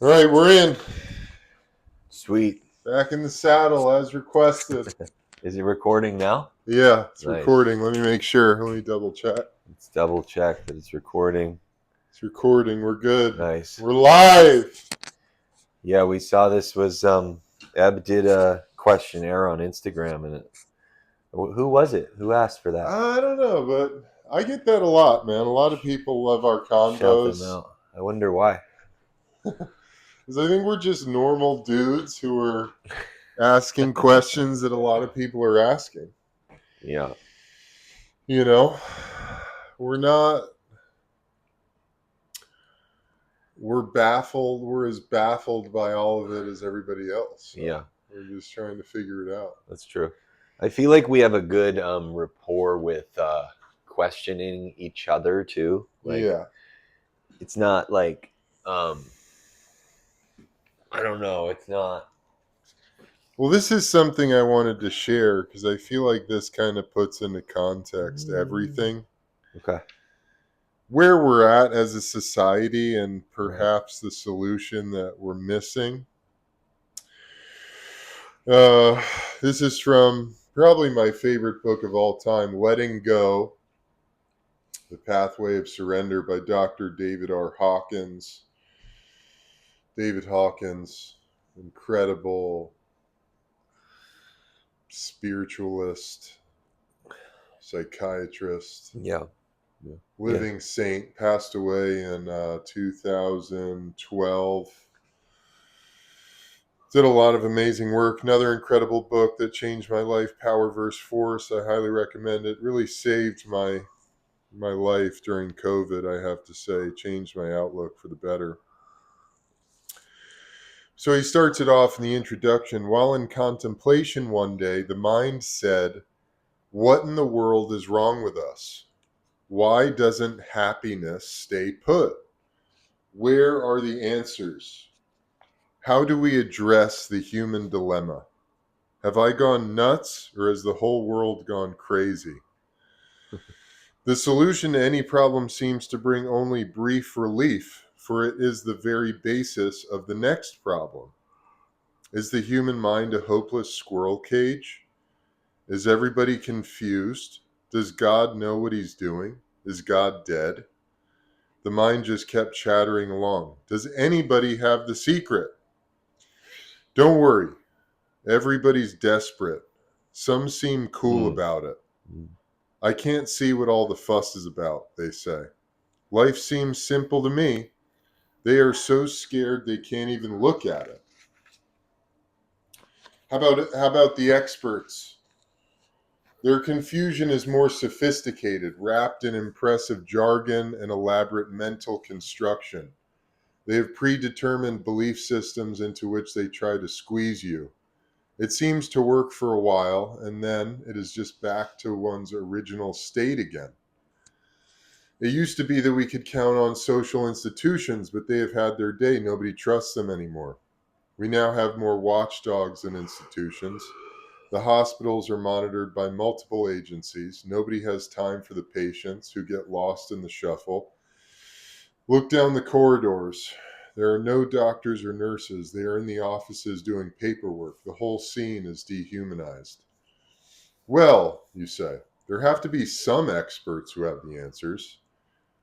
All right, we're in. Sweet. Back in the saddle as requested. Is it recording now? Yeah, it's Nice. recording. Let me make sure. Let me double check. Let's double check that it's recording. It's recording. We're good. Nice. We're live. Yeah, we saw this was Eb did a questionnaire on Instagram, and who was it? Who asked for that? I don't know, but I get that a lot, man. A lot of people love our Shout them convos. out. I wonder why. Because I think we're just normal dudes who are asking questions that a lot of people are asking. Yeah. You know, we're not. We're baffled. We're as baffled by all of it as everybody else. So Yeah. we're just trying to figure it out. That's true. I feel like we have a good rapport with questioning each other too. Like, Yeah. it's not like I don't know. It's not. Well, this is something I wanted to share because I feel like this kind of puts into context everything. Okay. Where we're at as a society and perhaps the solution that we're missing. This is from probably my favorite book of all time, Letting Go, The Pathway of Surrender by Dr. David R. Hawkins. David Hawkins, incredible spiritualist, psychiatrist. Yeah. Living saint, passed away in 2012. Did a lot of amazing work. Another incredible book that changed my life, Power vs. Force. I highly recommend it. Really saved my life during COVID, I have to say. Changed my outlook for the better. So he starts it off in the introduction. While in contemplation one day, the mind said, "What in the world is wrong with us? Why doesn't happiness stay put? Where are the answers? How do we address the human dilemma? Have I gone nuts, or has the whole world gone crazy? The solution to any problem seems to bring only brief relief, for it is the very basis of the next problem. Is the human mind a hopeless squirrel cage? Is everybody confused? Does God know what he's doing? Is God dead?" The mind just kept chattering along. Does anybody have the secret? Don't worry. Everybody's desperate. Some seem cool about it. I can't see what all the fuss is about, they say. Life seems simple to me. They are so scared they can't even look at it. How about the experts? Their confusion is more sophisticated, wrapped in impressive jargon and elaborate mental construction. They have predetermined belief systems into which they try to squeeze you. It seems to work for a while, and then it is just back to one's original state again. It used to be that we could count on social institutions, but they have had their day. Nobody trusts them anymore. We now have more watchdogs than institutions. The hospitals are monitored by multiple agencies. Nobody has time for the patients who get lost in the shuffle. Look down the corridors. There are no doctors or nurses. They are in the offices doing paperwork. The whole scene is dehumanized. Well, you say, there have to be some experts who have the answers.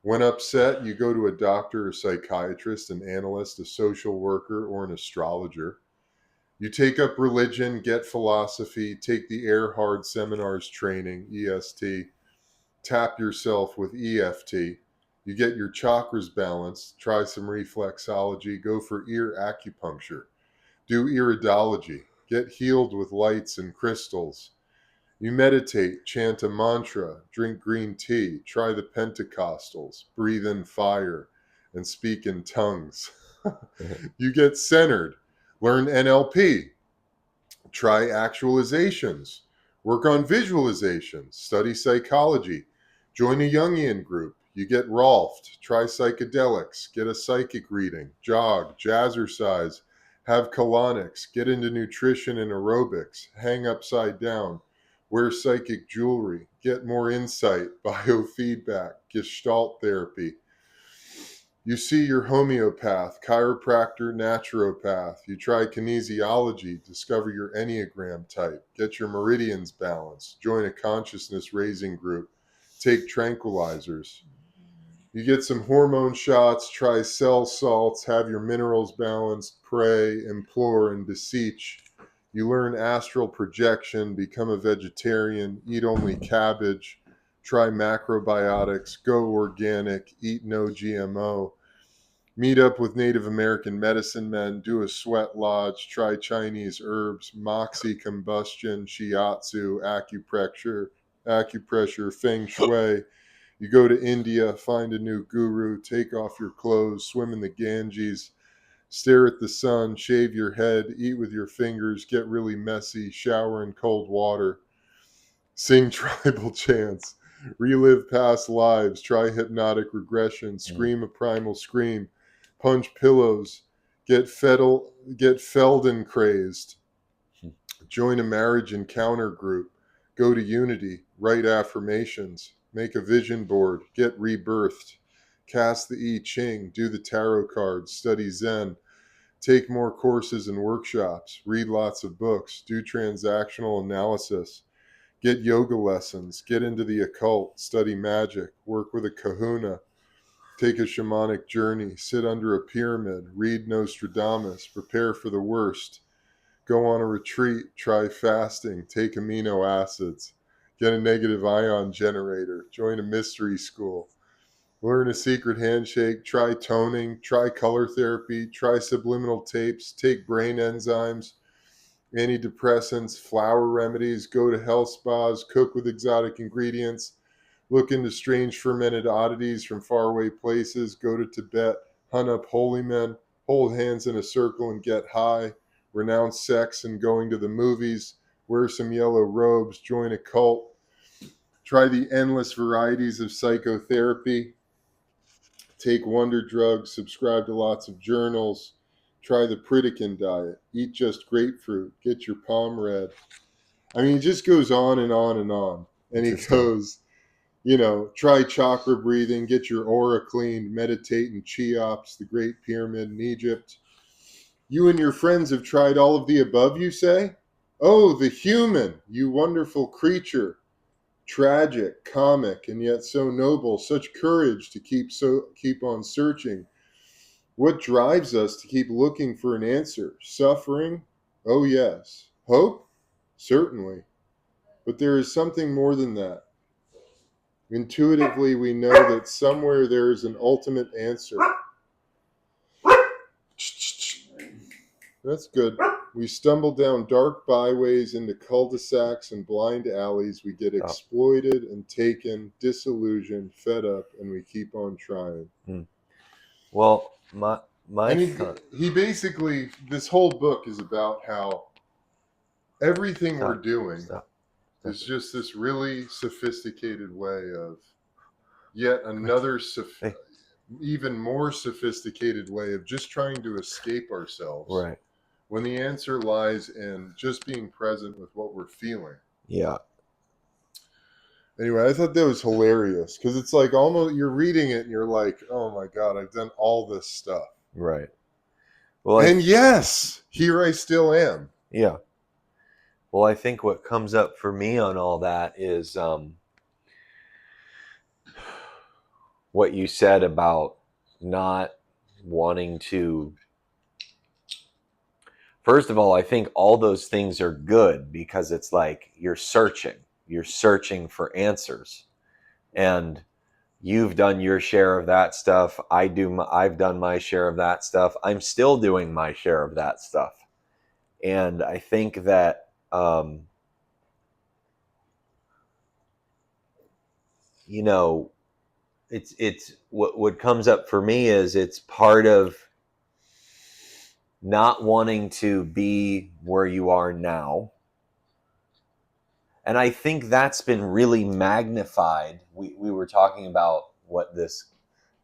When upset, you go to a doctor, a psychiatrist, an analyst, a social worker, or an astrologer. You take up religion, get philosophy, take the Erhard seminars training, EST, tap yourself with EFT. You get your chakras balanced, try some reflexology, go for ear acupuncture, do iridology, get healed with lights and crystals. You meditate, chant a mantra, drink green tea, try the Pentecostals, breathe in fire, and speak in tongues. You get centered, learn NLP, try actualizations, work on visualizations, study psychology, join a Jungian group. You get Rolfed, try psychedelics, get a psychic reading, jog, jazzercise, have colonics, get into nutrition and aerobics, hang upside down, wear psychic jewelry, get more insight, biofeedback, gestalt therapy. You see your homeopath, chiropractor, naturopath. You try kinesiology, discover your Enneagram type, get your meridians balanced, join a consciousness raising group, take tranquilizers. You get some hormone shots, try cell salts, have your minerals balanced, pray, implore, and beseech. You learn astral projection, become a vegetarian, eat only cabbage, try macrobiotics, go organic, eat no GMO. Meet up with Native American medicine men, do a sweat lodge, try Chinese herbs, moxie combustion, shiatsu, acupressure, feng shui. You go to India, find a new guru, take off your clothes, swim in the Ganges, stare at the sun, shave your head, eat with your fingers, get really messy, shower in cold water, sing tribal chants, relive past lives, try hypnotic regression, scream a primal scream, punch pillows, get Felden crazed, join a marriage encounter group, go to Unity, write affirmations, make a vision board, get rebirthed, cast the I Ching, do the tarot cards, study Zen, take more courses and workshops, read lots of books, do transactional analysis, get yoga lessons, get into the occult, study magic, work with a kahuna, take a shamanic journey, sit under a pyramid, read Nostradamus, prepare for the worst, go on a retreat, try fasting, take amino acids, get a negative ion generator, join a mystery school, learn a secret handshake, try toning, try color therapy, try subliminal tapes, take brain enzymes, antidepressants, flower remedies, go to health spas, cook with exotic ingredients, look into strange fermented oddities from faraway places, go to Tibet, hunt up holy men, hold hands in a circle and get high, renounce sex and going to the movies, wear some yellow robes, join a cult, try the endless varieties of psychotherapy, take wonder drugs, subscribe to lots of journals, try the Pritikin diet, eat just grapefruit, get your palm read. I mean, it just goes on and on and on. And he Interesting. goes, try chakra breathing, get your aura cleaned, meditate in Cheops, the Great Pyramid in Egypt. You and your friends have tried all of the above, you say? Oh, the human, you wonderful creature. Tragic, comic, and yet so noble, such courage to keep on searching. What drives us to keep looking for an answer? Suffering? Oh, yes. Hope? Certainly. But there is something more than that. Intuitively, we know that somewhere there is an ultimate answer. That's good. We stumble down dark byways into cul-de-sacs and blind alleys. We get Oh. exploited and taken, disillusioned, fed up, and we keep on trying. Well, And he basically, this whole book is about how everything we're doing is just this really sophisticated way of yet another even more sophisticated way of just trying to escape ourselves. Right. When the answer lies in just being present with what we're feeling. Yeah. Anyway, I thought that was hilarious because it's like almost you're reading it and you're like, oh my God, I've done all this stuff. Right. Well, and yes, here I still am. Yeah. Well, I think what comes up for me on all that is what you said about not wanting to. First of all, I think all those things are good because it's like you're searching for answers, and you've done your share of that stuff. I've done my share of that stuff. I'm still doing my share of that stuff. And I think that it's what comes up for me is it's part of not wanting to be where you are now. And I think that's been really magnified. We were talking about what this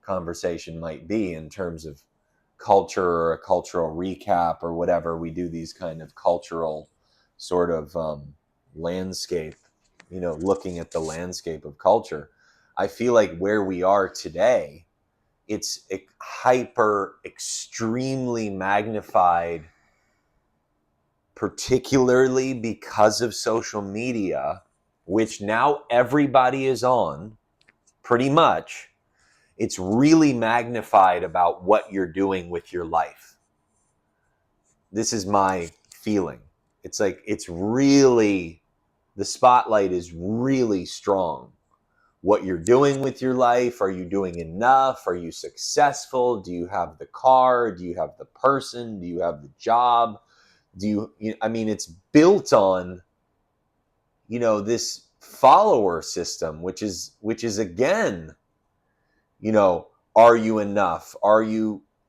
conversation might be in terms of culture or a cultural recap or whatever. We do these kind of cultural sort of landscape, looking at the landscape of culture. I feel like where we are today it's hyper extremely magnified, particularly because of social media, which now everybody is on pretty much. It's really magnified about what you're doing with your life. This is my feeling. It's like it's really, the spotlight is really strong. What you're doing with your life. Are you doing enough? Are you successful? Do you have the car? Do you have the person? Do you have the job? I mean, it's built on, this follower system, which is again, are you enough?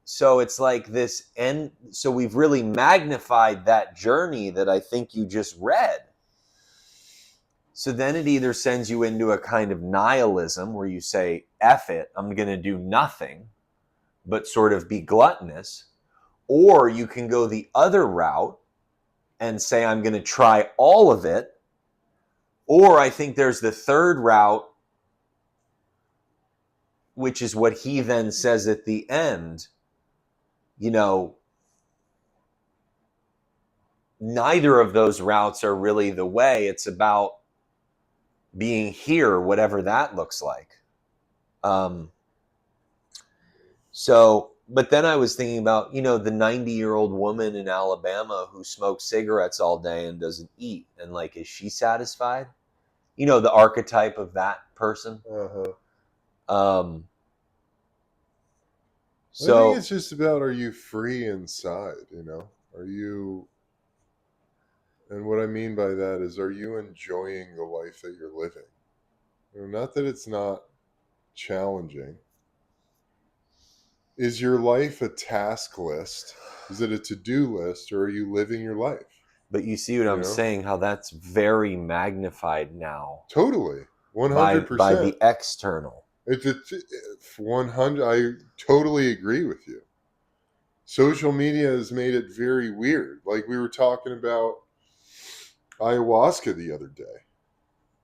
So it's like this, and so we've really magnified that journey that I think you just read. So then it either sends you into a kind of nihilism where you say, F it, I'm going to do nothing, but sort of be gluttonous. Or you can go the other route and say, I'm going to try all of it. Or I think there's the third route, which is what he then says at the end. Neither of those routes are really the way. It's about being here, whatever that looks like. But then I was thinking about, the 90-year-old woman in Alabama who smokes cigarettes all day and doesn't eat. And like, is she satisfied? The archetype of that person. I think it's just about, are you free inside? Are you, and what I mean by that is, are you enjoying the life that you're living? Not that it's not challenging. Is your life a task list? Is it a to-do list, or are you living your life? But you see what I'm saying, how that's very magnified now. Totally. 100%. By the external. It's 100. I totally agree with you. Social media has made it very weird. Like we were talking about ayahuasca the other day.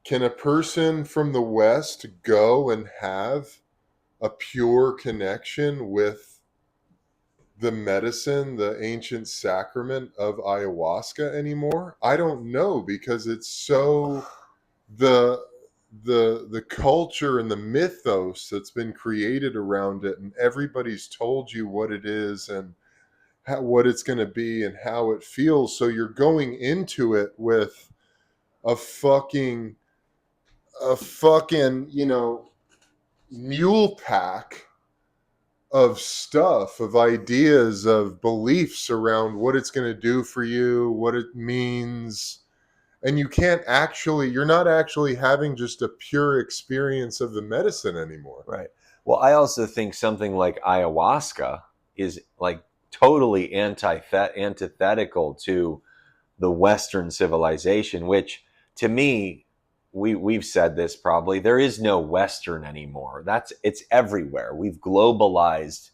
Can a person from the West go and have a pure connection with the medicine, the ancient sacrament of ayahuasca anymore? I don't know, because it's so the culture and the mythos that's been created around it, and everybody's told you what it is and what it's going to be and how it feels. So you're going into it with a fucking mule pack of stuff, of ideas, of beliefs around what it's going to do for you, what it means. And you're not actually having just a pure experience of the medicine anymore. Right. Well, I also think something like ayahuasca is like totally antithetical to the Western civilization, which to me, we've said this probably, there is no Western anymore. It's everywhere. We've globalized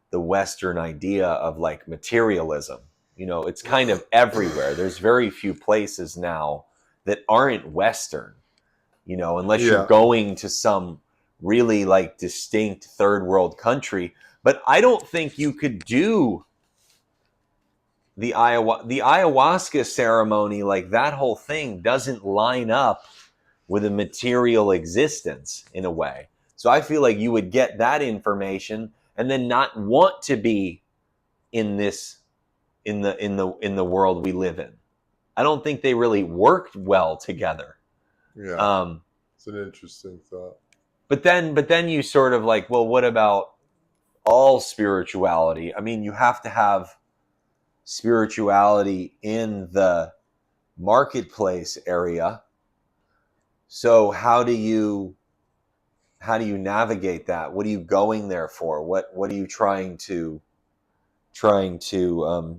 the Western idea of like materialism. It's kind of everywhere. There's very few places now that aren't Western, unless you're going to some really like distinct third world country. But I don't think you could do the ayahuasca ceremony, like that whole thing doesn't line up with a material existence in a way. So I feel like you would get that information and then not want to be in the world we live in. I don't think they really worked well together. Yeah. It's an interesting thought. But then you sort of like, well, what about all spirituality? I mean, you have to have spirituality in the marketplace area. So how do you navigate that? What are you going there for? What are you trying to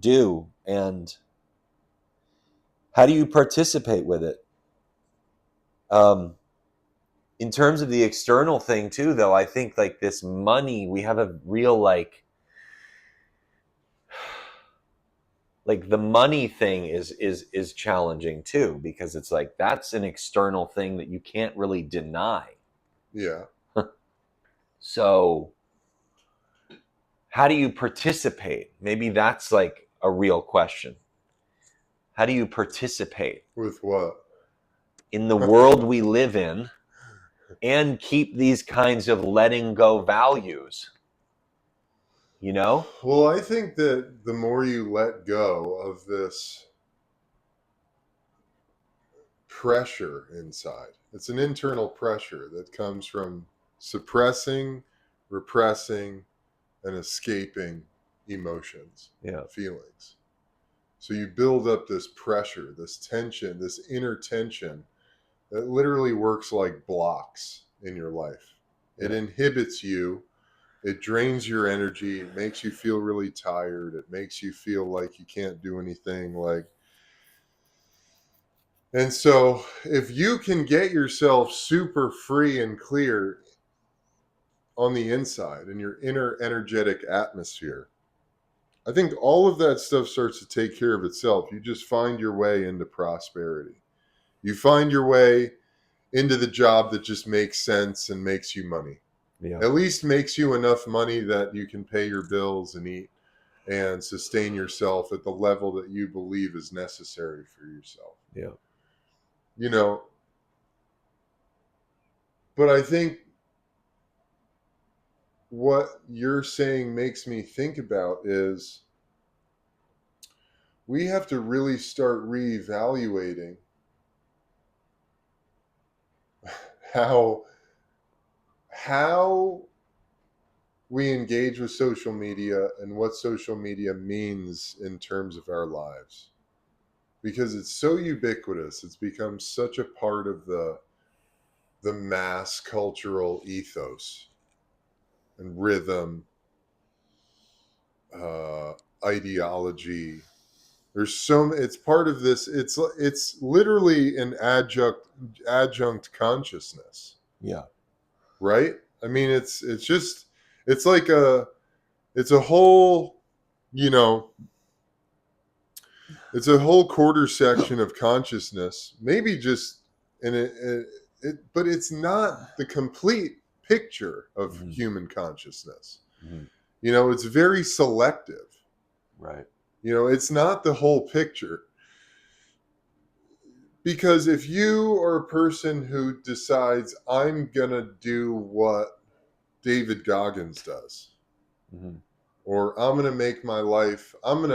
do? And how do you participate with it? In terms of the external thing too, though, I think like this money, we have a real like the money thing is challenging too, because it's like that's an external thing that you can't really deny. Yeah. So how do you participate? Maybe that's like a real question. How do you participate With what? in the world we live in and keep these kinds of letting go values? You know? Well, I think that the more you let go of this pressure inside, it's an internal pressure that comes from suppressing, repressing, and escaping emotions, Yeah. feelings. So you build up this pressure, this tension, this inner tension that literally works like blocks in your life. It inhibits you. It drains your energy. It makes you feel really tired. It makes you feel like you can't do anything. And so if you can get yourself super free and clear on the inside in your inner energetic atmosphere, I think all of that stuff starts to take care of itself. You just find your way into prosperity. You find your way into the job that just makes sense and makes you money. Yeah. At least makes you enough money that you can pay your bills and eat and sustain yourself at the level that you believe is necessary for yourself. Yeah. You know, but I think what you're saying makes me think about is we have to really start reevaluating how we engage with social media and what social media means in terms of our lives, because it's so ubiquitous. It's become such a part of the mass cultural ethos and rhythm, ideology. It's part of this. It's literally an adjunct consciousness, Yeah. right? I mean, it's like it's a whole, you know, it's a whole quarter section of consciousness, maybe just in but it's not the complete picture of human consciousness. You know, it's very selective. Right. You know, it's not the whole picture. Because if you are a person who decides, I'm going to do what David Goggins does, or I'm going to make my life, I'm in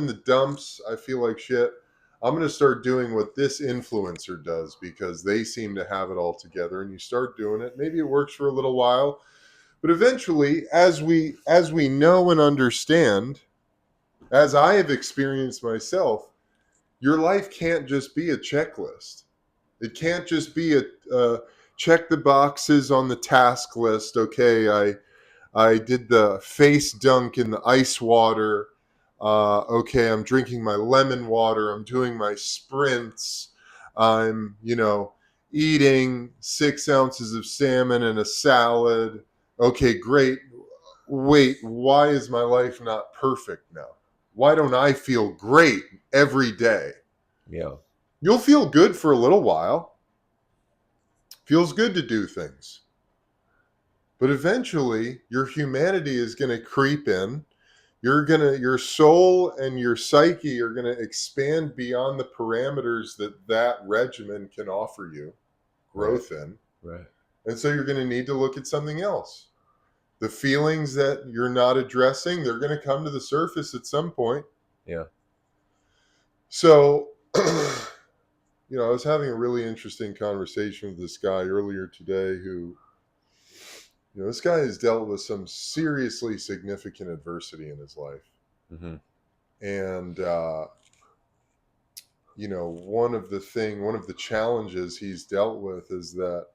the dumps, I feel like shit, I'm going to start doing what this influencer does because they seem to have it all together, and you start doing it. Maybe it works for a little while, but eventually, as we know and understand, as I have experienced myself, your life can't just be a checklist. It can't just be a check the boxes on the task list. Okay, I did the face dunk in the ice water. Okay, I'm drinking my lemon water. I'm doing my sprints. I'm, eating 6 ounces of salmon and a salad. Okay, great. Wait, why is my life not perfect now? Why don't I feel great every day? Yeah. You'll feel good for a little while. Feels good to do things. But eventually your humanity is going to creep in. Your soul and your psyche are going to expand beyond the parameters that regimen can offer you growth in. Right. And so you're going to need to look at something else. The feelings that you're not addressing, they're going to come to the surface at some point. Yeah. So, I was having a really interesting conversation with this guy earlier today who, this guy has dealt with some seriously significant adversity in his life. And, one of the challenges he's dealt with is that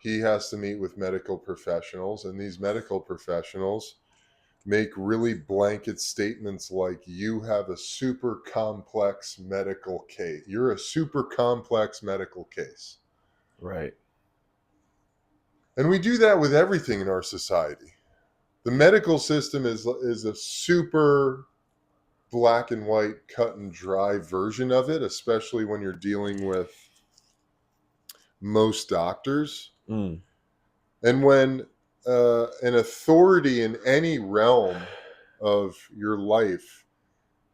he has to meet with medical professionals, and these medical professionals make really blanket statements like, you have a super complex medical case. You're a super complex medical case. Right. And we do that with everything in our society. The medical system is a super black and white, cut and dry version of it, especially when you're dealing with most doctors. And when an authority in any realm of your life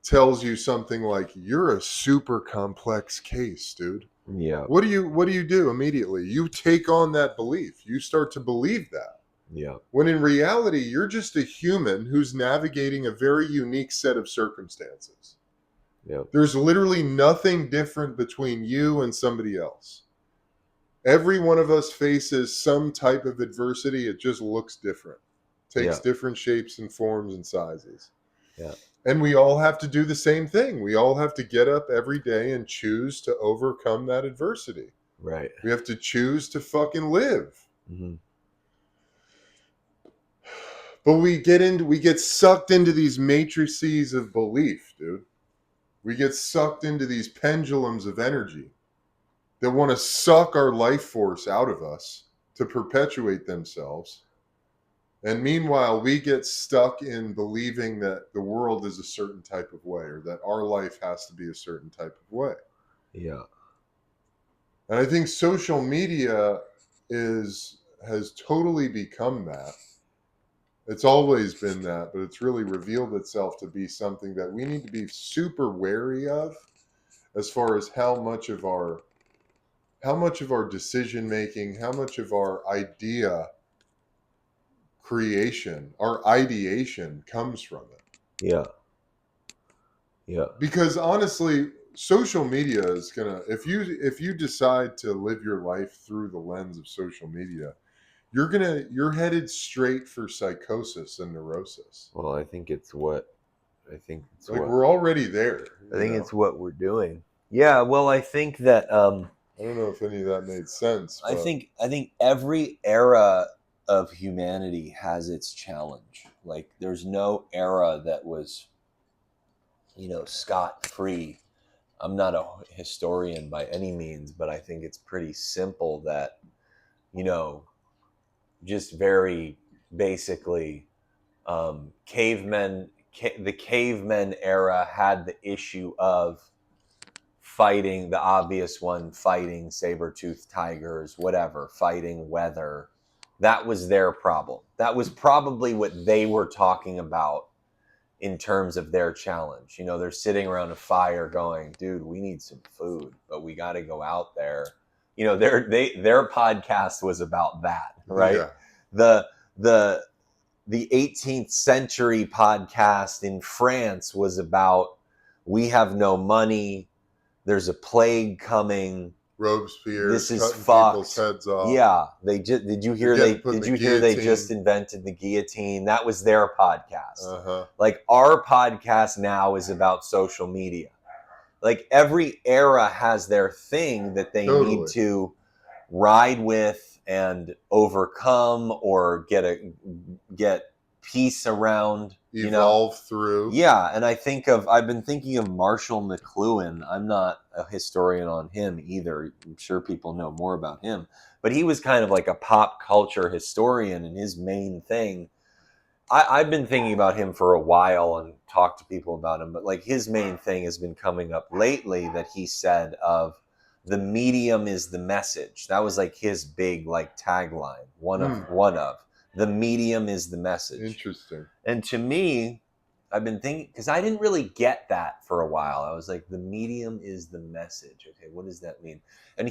tells you something like, you're a super complex case, dude. Yeah. What do you do immediately? You take on that belief. You start to believe that. Yeah. When in reality, you're just a human who's navigating a very unique set of circumstances. Yeah. There's literally nothing different between you and somebody else. Every one of us faces some type of adversity. It just looks different. Takes Yeah. different shapes and forms and sizes. Yeah. And we all have to do the same thing. We all have to get up every day and choose to overcome that adversity. Right. We have to choose to fucking live. Mm-hmm. But we get sucked into these matrices of belief, dude. We get sucked into these pendulums of energy that want to suck our life force out of us to perpetuate themselves. And meanwhile, we get stuck in believing that the world is a certain type of way, or that our life has to be a certain type of way. Yeah. And I think social media has totally become that. It's always been that, but it's really revealed itself to be something that we need to be super wary of, as far as how much of our decision making, how much of our idea creation, our ideation comes from it. Yeah. Yeah. Because honestly, social media is gonna, if you decide to live your life through the lens of social media, you're headed straight for psychosis and neurosis. Well, I think it's what We're already there. it's what we're doing. Yeah. Well, I think that I don't know if any of that made sense, but I think every era of humanity has its challenge. Like there's no era that was, scot free. I'm not a historian by any means, but I think it's pretty simple that, just very basically, the cavemen era had the issue of fighting, the obvious one, fighting saber-toothed tigers, whatever, fighting weather. That was their problem. That was probably what they were talking about in terms of their challenge. They're sitting around a fire going, dude, we need some food, but we got to go out there. Their podcast was about that, right? yeah. The 18th century podcast in France was about, we have no money, there's a plague coming, Robespierre this is cutting fucked. people's heads off. Yeah, did you hear they just invented the guillotine? That was their podcast. Uh-huh. Like our podcast now is about social media. Like every era has their thing that they need to ride with and overcome, or get peace around, evolve through. Yeah, and I've been thinking of Marshall McLuhan. I'm not a historian on him either. I'm sure people know more about him, but he was kind of like a pop culture historian, and his main thing, I've been thinking about him for a while and talked to people about him, but like his main thing has been coming up lately, that he said of the medium is the message. That was like his big like tagline. One of the medium is the message. Interesting. And to me, I've been thinking, because I didn't really get that for a while. I was like, the medium is the message. Okay, what does that mean? And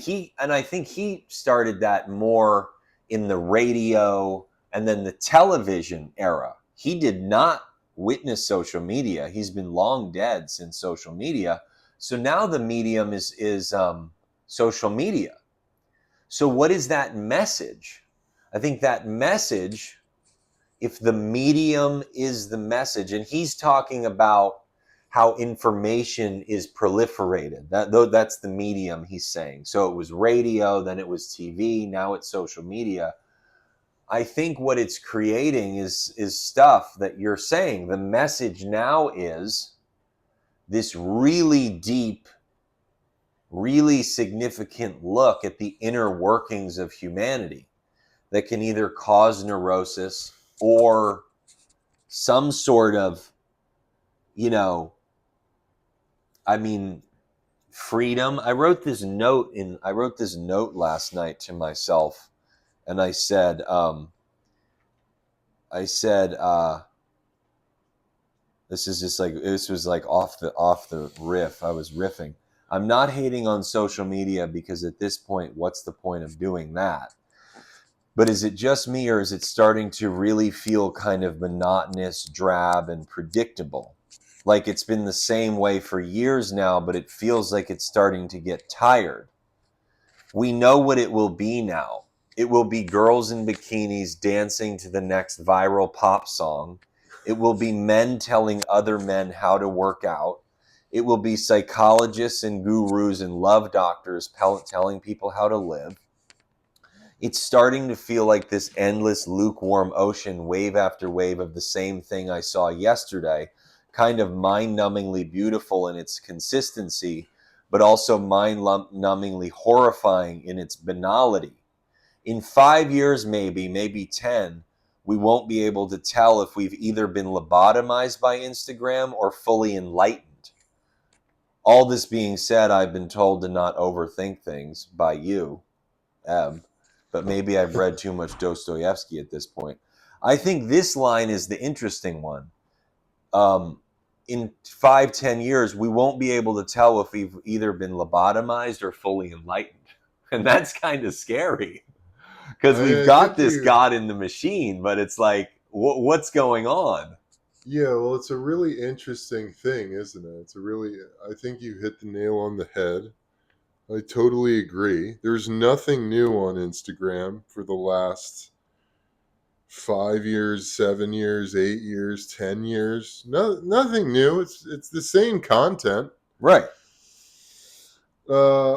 I think he started that more in the radio and then the television era. He did not witness social media. He's been long dead since social media. So now the medium is social media. So what is that message? I think that message, if the medium is the message, and he's talking about how information is proliferated. That's the medium he's saying. So it was radio, then it was TV, now it's social media. I think what it's creating is stuff that you're saying. The message now is this really deep, really significant look at the inner workings of humanity that can either cause neurosis or some sort of, freedom. I wrote this note last night to myself, and I said, This is just like, this was like off the riff. I was riffing. I'm not hating on social media because at this point, what's the point of doing that? But is it just me, or is it starting to really feel kind of monotonous, drab, and predictable? Like it's been the same way for years now, but it feels like it's starting to get tired. We know what it will be now. It will be girls in bikinis dancing to the next viral pop song. It will be men telling other men how to work out. It will be psychologists and gurus and love doctors telling people how to live. It's starting to feel like this endless lukewarm ocean, wave after wave of the same thing I saw yesterday, kind of mind-numbingly beautiful in its consistency, but also mind-numbingly horrifying in its banality. In 5 years, maybe 10, we won't be able to tell if we've either been lobotomized by Instagram or fully enlightened. All this being said, I've been told to not overthink things by you, but maybe I've read too much Dostoevsky at this point. I think this line is the interesting one. In 5-10 years, we won't be able to tell if we've either been lobotomized or fully enlightened. And that's kind of scary because we've got this God in the machine, but it's like, what's going on? Yeah, well, it's a really interesting thing, isn't it? I think you hit the nail on the head. I totally agree. There's nothing new on Instagram for the last 5 years, 7 years, 8 years, 10 years. No, nothing new. It's the same content. Right.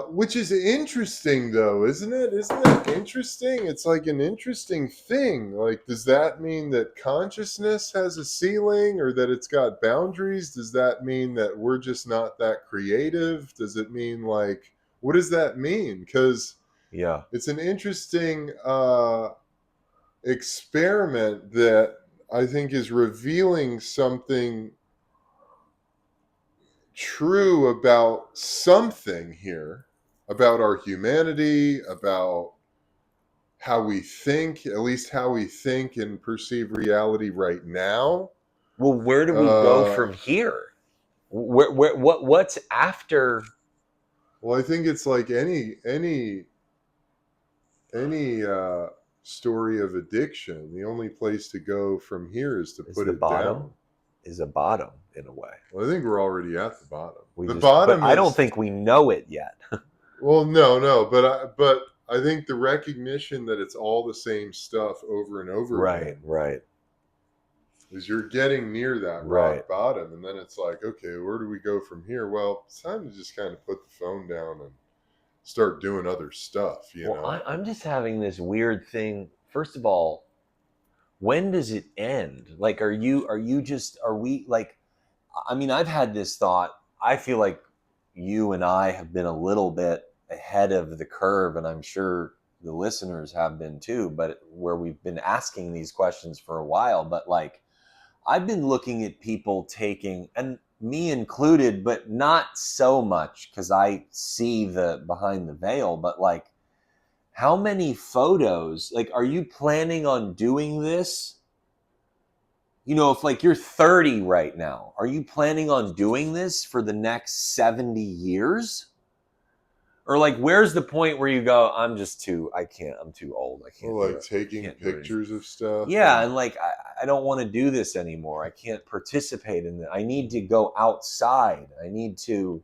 Which is interesting, though, isn't it? Isn't that interesting? It's like an interesting thing. Like, does that mean that consciousness has a ceiling or that it's got boundaries? Does that mean that we're just not that creative? Does it mean, like, what does that mean? Because Yeah. it's an interesting experiment that I think is revealing something true about something here, about our humanity, about how we think, at least how we think and perceive reality right now. Well, where do we go from here? What's after? Well, I think it's like any story of addiction. The only place to go from here is to Is put the it bottom? down. Is a bottom in a way. Well, I think we're already at the bottom. The But bottom I don't is, think we know it yet. well, no, but I think the recognition that it's all the same stuff over and over again Right. is you're getting near that Right. rock bottom, and then it's like, okay, where do we go from here? Well, it's time to just kind of put the phone down and start doing other stuff, you Well, know? I'm just having this weird thing. First of all, when does it end? Like, are we like, I mean, I've had this thought. I feel like you and I have been a little bit ahead of the curve, and I'm sure the listeners have been too, but where we've been asking these questions for a while. But like, I've been looking at people taking, and me included, but not so much because I see the behind the veil, but like, how many photos? Like, are you planning on doing this? You know, if like you're 30 right now, are you planning on doing this for the next 70 years? Or like, where's the point where you go, I'm too old. I can't Or do like it. taking Can't do it. pictures of stuff. Yeah, and like I don't want to do this anymore. I can't participate in it. I need to go outside. I need to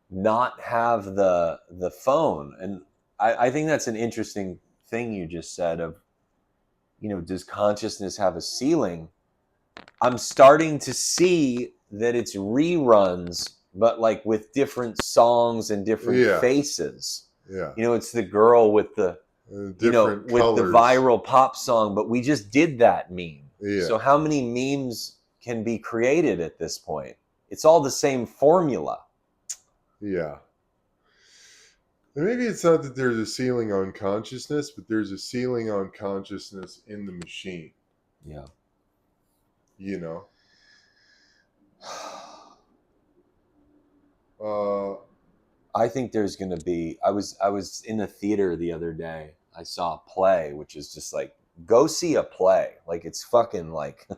not have the phone. And I think that's an interesting thing you just said of, you know, does consciousness have a ceiling? I'm starting to see that it's reruns, but like with different songs and different Yeah. faces. Yeah. You know, it's the girl with the Different with colors. the viral pop song, but we just did that meme. Yeah. So how many memes can be created at this point? It's all the same formula. Yeah. And maybe it's not that there's a ceiling on consciousness, but there's a ceiling on consciousness in the machine. Yeah. You know? I think there's going to be, I was in a theater the other day. I saw a play, which is just like, go see a play. Like, it's fucking like,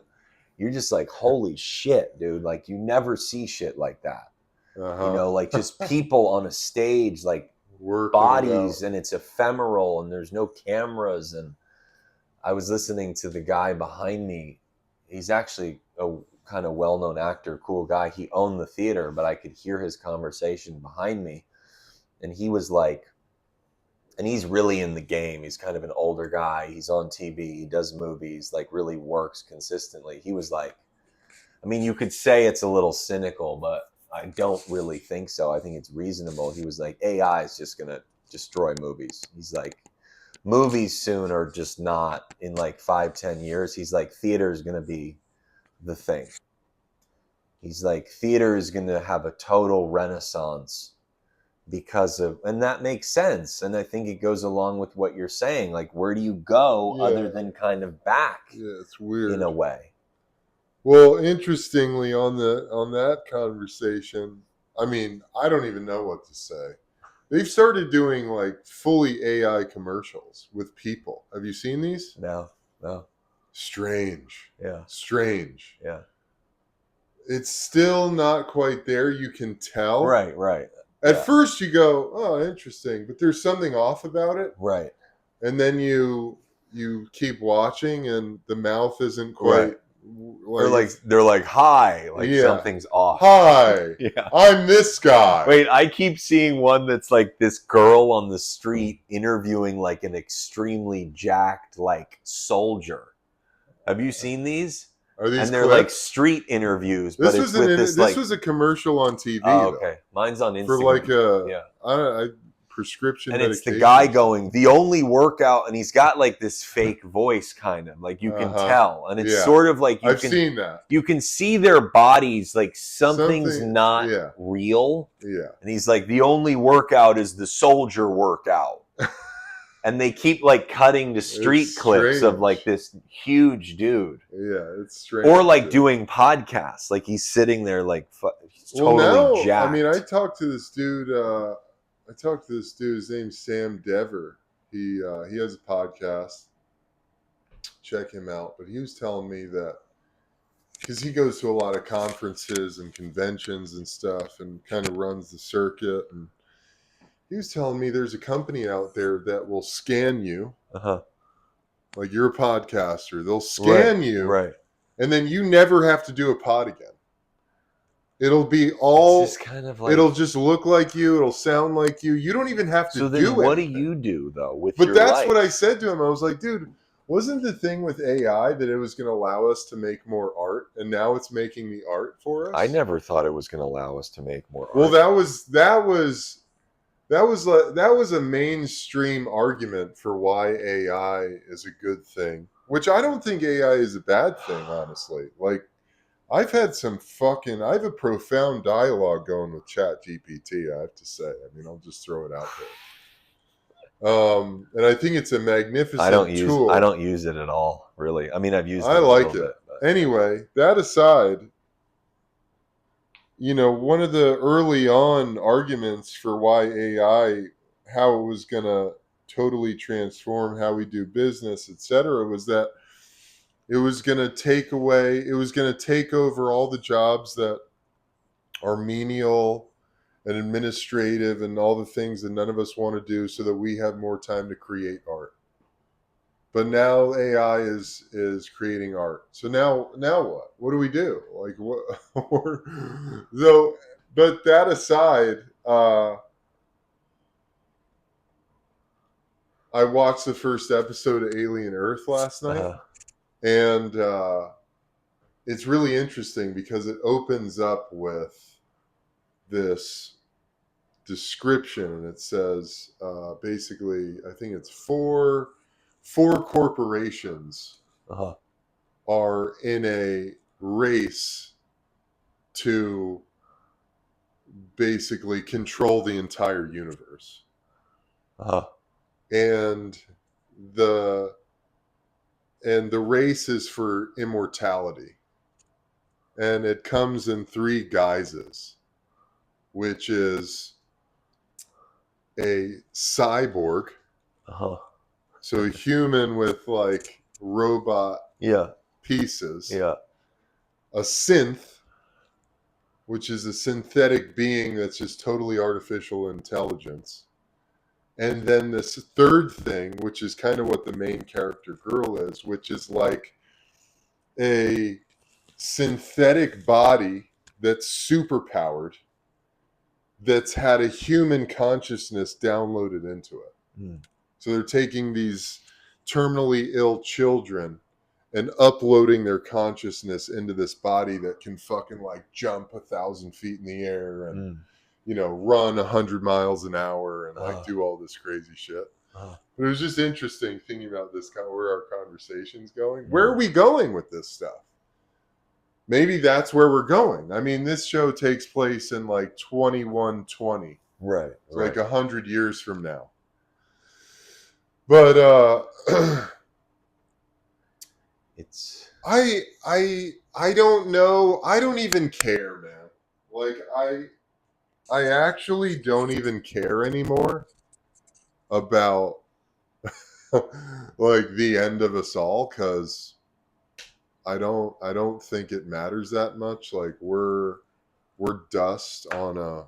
you're just like, holy shit, dude. Like, you never see shit like that. You know, like just people on a stage, like Working bodies, and it's ephemeral and there's no cameras. And I was listening to the guy behind me. He's actually a kind of well-known actor, cool guy. He owned the theater, but I could hear his conversation behind me. And he was like, and he's really in the game. He's kind of an older guy. He's on TV. He does movies, like really works consistently. He was like, I mean, you could say it's a little cynical, but I don't really think so. I think it's reasonable. He was like, AI is just going to destroy movies. He's like, movies soon are just not in like 5-10 years. He's like, theater is going to be the thing. He's like, theater is going to have a total renaissance because of, and that makes sense. And I think it goes along with what you're saying. Like, where do you go other than kind of back? Yeah, it's weird in a way. Well, interestingly, on that conversation, I mean, I don't even know what to say. They've started doing like fully AI commercials with people. Have you seen these? No. Strange. Yeah. Strange. Yeah. It's still not quite there. You can tell. Right. At first you go, oh, interesting, but there's something off about it. Right. And then you keep watching and the mouth isn't quite they're like hi, like something's off. Hi. Yeah. I'm this guy. Wait, I keep seeing one that's like this girl on the street interviewing like an extremely jacked like soldier. Have you seen these? Are these and they're clips? like street interviews, but This was a commercial on TV. Oh, okay. Mine's on Instagram. For like a prescription and medication. It's the guy going, the only workout, and he's got like this fake voice kind of, like you can tell. And it's sort of like I've seen that. You can see their bodies, like something's not real. Yeah. And he's like, the only workout is the soldier workout. And they keep like cutting to street clips of like this huge dude. Yeah, it's strange. Or like doing podcasts. Like he's sitting there like totally jacked. I mean, I talked to this dude. His name's Sam Dever. He has a podcast. Check him out. But he was telling me that because he goes to a lot of conferences and conventions and stuff and kind of runs the circuit. And he was telling me there's a company out there that will scan you. Like you're a podcaster. They'll scan you. Right. And then you never have to do a pod again. It'll be all. It's just kind of like, it'll just look like you. It'll sound like you. You don't even have to do it. So then, what do you do though with? But that's what I said to him. I was like, dude, wasn't the thing with AI that it was going to allow us to make more art, and now it's making the art for us? I never thought it was going to allow us to make more art. Well, that was a mainstream argument for why AI is a good thing, which I don't think AI is a bad thing, honestly. Like. I have a profound dialogue going with ChatGPT, I have to say. I mean, I'll just throw it out there. And I think it's a magnificent tool. I don't use it at all, really. I mean, I've used it I like it. Bit, anyway, that aside, one of the early on arguments for why AI, how it was going to totally transform how we do business, etc., was that it was going to take over all the jobs that are menial and administrative and all the things that none of us want to do so that we have more time to create art. But now AI is creating art. So now what? What do we do? Like what? But that aside, I watched the first episode of Alien Earth last night. And it's really interesting because it opens up with this description, and it says basically, I think it's four corporations are in a race to basically control the entire universe, and the race is for immortality. And it comes in three guises, which is a cyborg. So a human with like robot pieces. Yeah. a synth, which is a synthetic being that's just totally artificial intelligence. And then this third thing, which is kind of what the main character girl is, which is like a synthetic body that's super powered, that's had a human consciousness downloaded into it. Mm. So they're taking these terminally ill children and uploading their consciousness into this body that can fucking like jump 1,000 feet in the air and run 100 miles an hour and like do all this crazy shit. But it was just interesting thinking about this, kind of where our conversation's going. Where are we going with this stuff? Maybe that's where we're going. I mean, this show takes place in like 2120. Right. It's like 100 years from now. But it's I don't know. I don't even care, man. Like I actually don't even care anymore about like the end of us all, because I don't think it matters that much. Like we're dust on a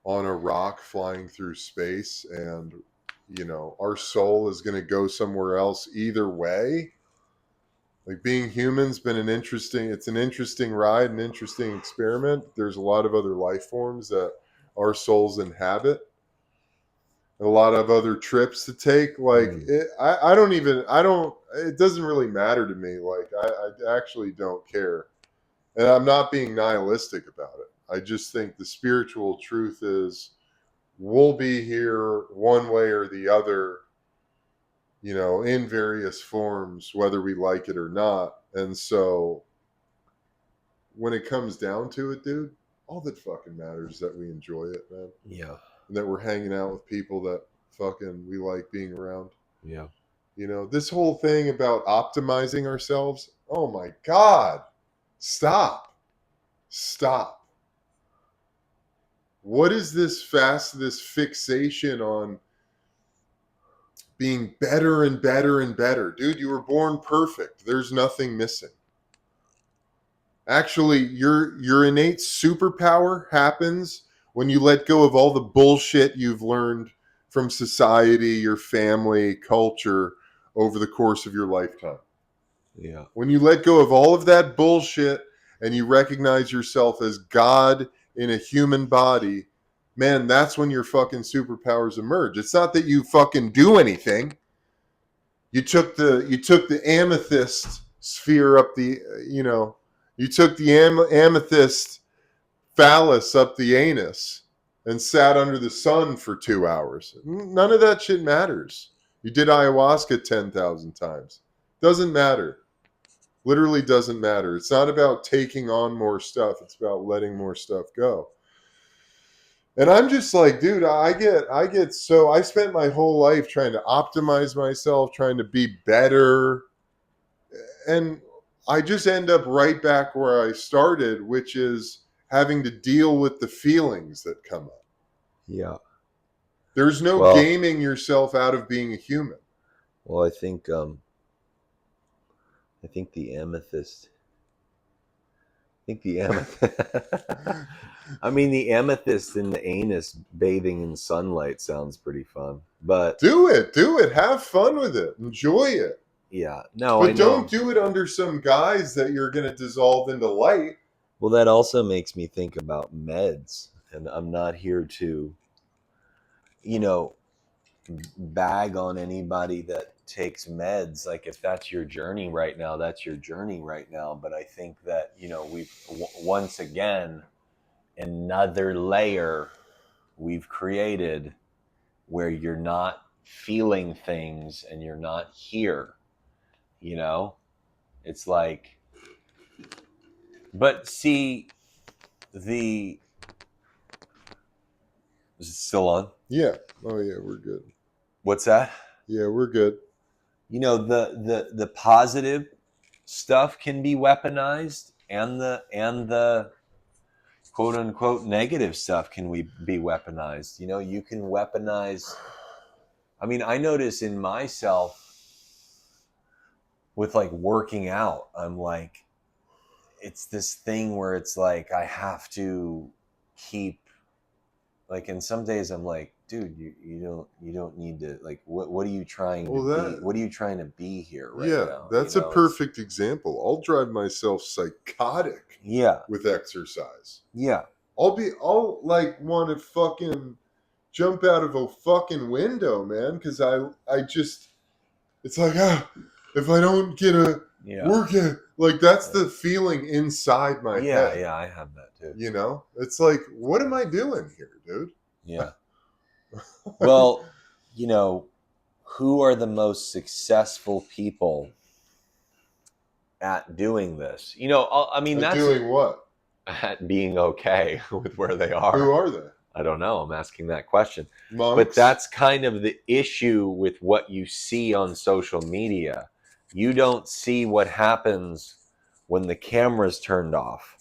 rock flying through space, and our soul is going to go somewhere else either way. Like being human's been an interesting ride, an interesting experiment. There's a lot of other life forms that our souls inhabit, a lot of other trips to take. Like it doesn't really matter to me. Like I actually don't care. And I'm not being nihilistic about it. I just think the spiritual truth is we'll be here one way or the other, in various forms, whether we like it or not. And so when it comes down to it, dude, all that fucking matters is that we enjoy it, man. Yeah. And that we're hanging out with people that fucking we like being around. Yeah. This whole thing about optimizing ourselves, oh my God, stop. What is this fixation on being better and better and better? Dude, you were born perfect. There's nothing missing. Actually, your innate superpower happens when you let go of all the bullshit you've learned from society, your family, culture over the course of your lifetime. Yeah. When you let go of all of that bullshit and you recognize yourself as God in a human body, man, that's when your fucking superpowers emerge. It's not that you fucking do anything. You took the amethyst sphere up the, you took the amethyst phallus up the anus and sat under the sun for 2 hours. None of that shit matters. You did ayahuasca 10,000 times. Doesn't matter. Literally doesn't matter. It's not about taking on more stuff. It's about letting more stuff go. And I'm just like, dude, I spent my whole life trying to optimize myself, trying to be better. And I just end up right back where I started, which is having to deal with the feelings that come up. Yeah. There's no gaming yourself out of being a human. Well, I think the amethyst. I mean, the amethyst in the anus bathing in sunlight sounds pretty fun. But do it. Have fun with it. Enjoy it. Yeah. No, but I know. Don't do it under some guise that you're going to dissolve into light. Well, that also makes me think about meds, and I'm not here to, bag on anybody that takes meds. Like, if that's your journey right now, that's your journey right now. But I think that, we've once again, another layer we've created where you're not feeling things and you're not here. It's like, but see, is it still on? Yeah. Oh yeah, we're good. What's that? Yeah, we're good. The positive stuff can be weaponized, and the quote unquote negative stuff can be weaponized. You can weaponize. I mean, I notice in myself with like working out, I'm like, it's this thing where it's like I have to keep, like, and some days I'm like, dude, you don't need to, like, what are you trying to be? What are you trying to be here right now? That's a perfect example. I'll drive myself psychotic with exercise. Yeah. I'll like want to fucking jump out of a fucking window, man, because I just, it's like, if I don't get a workout, like that's the feeling inside my head. Yeah, I have that too. You know, it's like, what am I doing here, dude? Yeah. Well, you know, who are the most successful people at doing this? You know, I mean, that's doing what? At being okay with where they are. Who are they? I don't know. I'm asking that question. Monks? But that's kind of the issue with what you see on social media. You don't see what happens when the camera's turned off.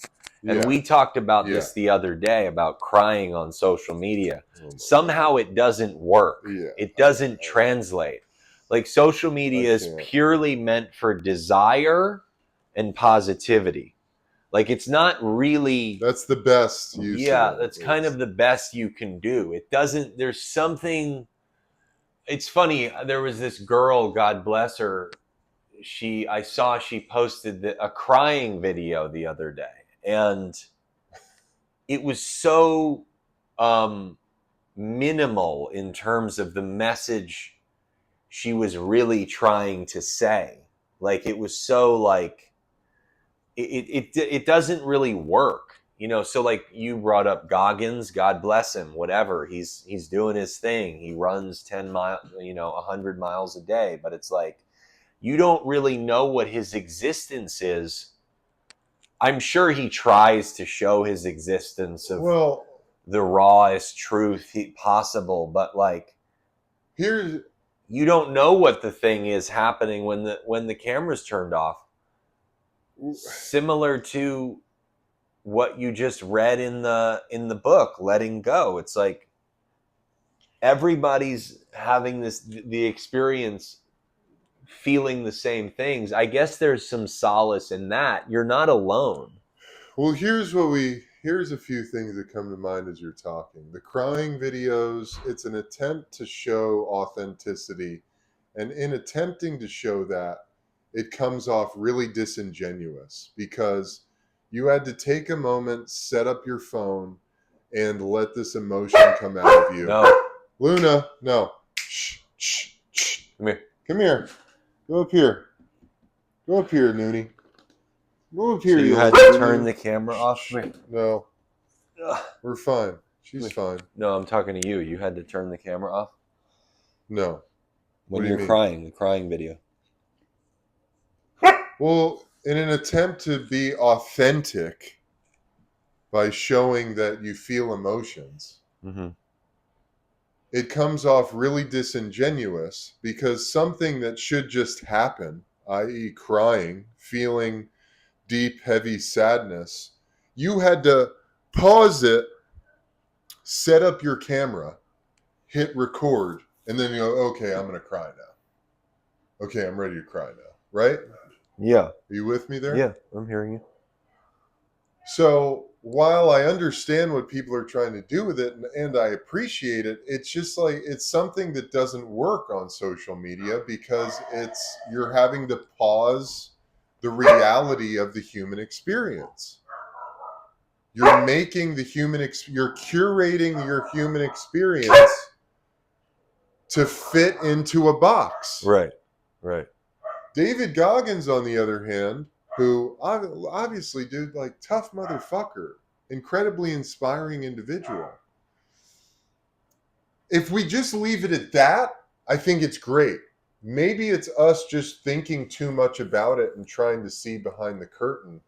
And we talked about this the other day, about crying on social media. Somehow it doesn't work. It doesn't translate. Like, social media is purely meant for desire and positivity. Like, it's not really... That's the best use. Yeah, that's kind of the best you can do. It doesn't... There's something... It's funny. There was this girl, God bless her. I saw she posted a crying video the other day. And it was so minimal in terms of the message she was really trying to say. Like, it was so like... It doesn't really work, you know. So, like, you brought up Goggins, God bless him, whatever, he's doing his thing. He runs 10 miles, 100 miles a day, but it's like, you don't really know what his existence is. I'm sure he tries to show his existence of the rawest truth possible, but like, you don't know what the thing is happening when the camera's turned off. Similar to what you just read in the book, Letting Go. It's like everybody's having the experience, feeling the same things. I guess there's some solace in that. You're not alone. Well, here's a few things that come to mind as you're talking. The crying videos, it's an attempt to show authenticity, and in attempting to show that, it comes off really disingenuous, because you had to take a moment, set up your phone, and let this emotion come out of you. No. Luna, no. Shh, shh, shh. Come here. Come here. Go up here. Go up here, Noonie. Go up here. So you had to turn the camera off? No. We're fine. She's fine. No, I'm talking to you. You had to turn the camera off? No. When you're crying, the crying video. Well, in an attempt to be authentic by showing that you feel emotions, it comes off really disingenuous, because something that should just happen, i.e. crying, feeling deep, heavy sadness, you had to pause it, set up your camera, hit record, and then you go, okay, I'm going to cry now. Okay, I'm ready to cry now, right? Yeah. Are you with me there? Yeah, I'm hearing you. So while I understand what people are trying to do with it, and I appreciate it, it's just like, it's something that doesn't work on social media, because you're having to pause the reality of the human experience. You're making you're curating your human experience to fit into a box. Right. David Goggins, on the other hand, who obviously, dude, like, tough motherfucker, incredibly inspiring individual. If we just leave it at that, I think it's great. Maybe it's us just thinking too much about it and trying to see behind the curtain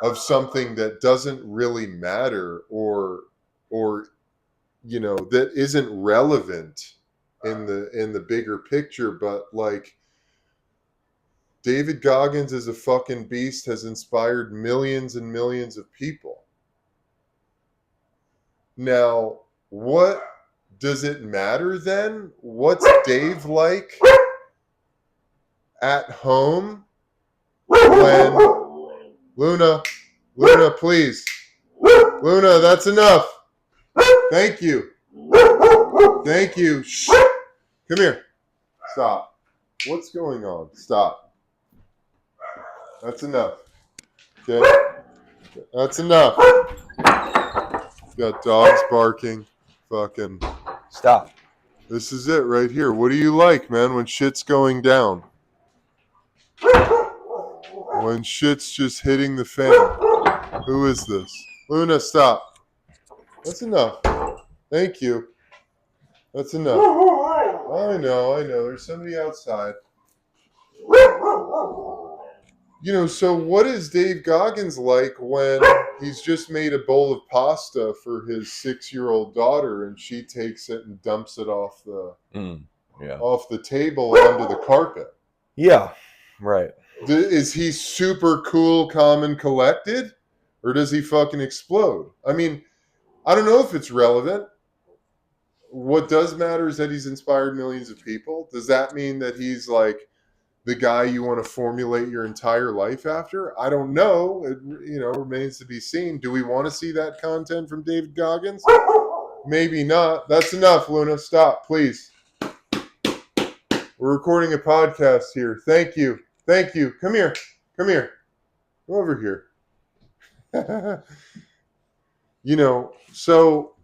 of something that doesn't really matter, or that isn't relevant in the bigger picture. But like, David Goggins is a fucking beast, has inspired millions and millions of people. Now, what does it matter then? What's Dave like at home when Luna, please. Luna, that's enough. Thank you. Thank you. Shh. Come here. Stop. What's going on? Stop. That's enough. Okay? That's enough. Got dogs barking. Fucking. Stop. This is it right here. What do you like, man, when shit's going down? When shit's just hitting the fan. Who is this? Luna, stop. That's enough. Thank you. That's enough. I know. There's somebody outside. So what is Dave Goggins like when he's just made a bowl of pasta for his 6-year-old daughter and she takes it and dumps it off the table onto the carpet? Yeah, right. Is he super cool, calm, and collected? Or does he fucking explode? I mean, I don't know if it's relevant. What does matter is that he's inspired millions of people. Does that mean that he's like the guy you want to formulate your entire life after? I don't know. It remains to be seen. Do we want to see that content from David Goggins? Maybe not. That's enough, Luna. Stop, please. We're recording a podcast here. Thank you. Come here. Go over here. So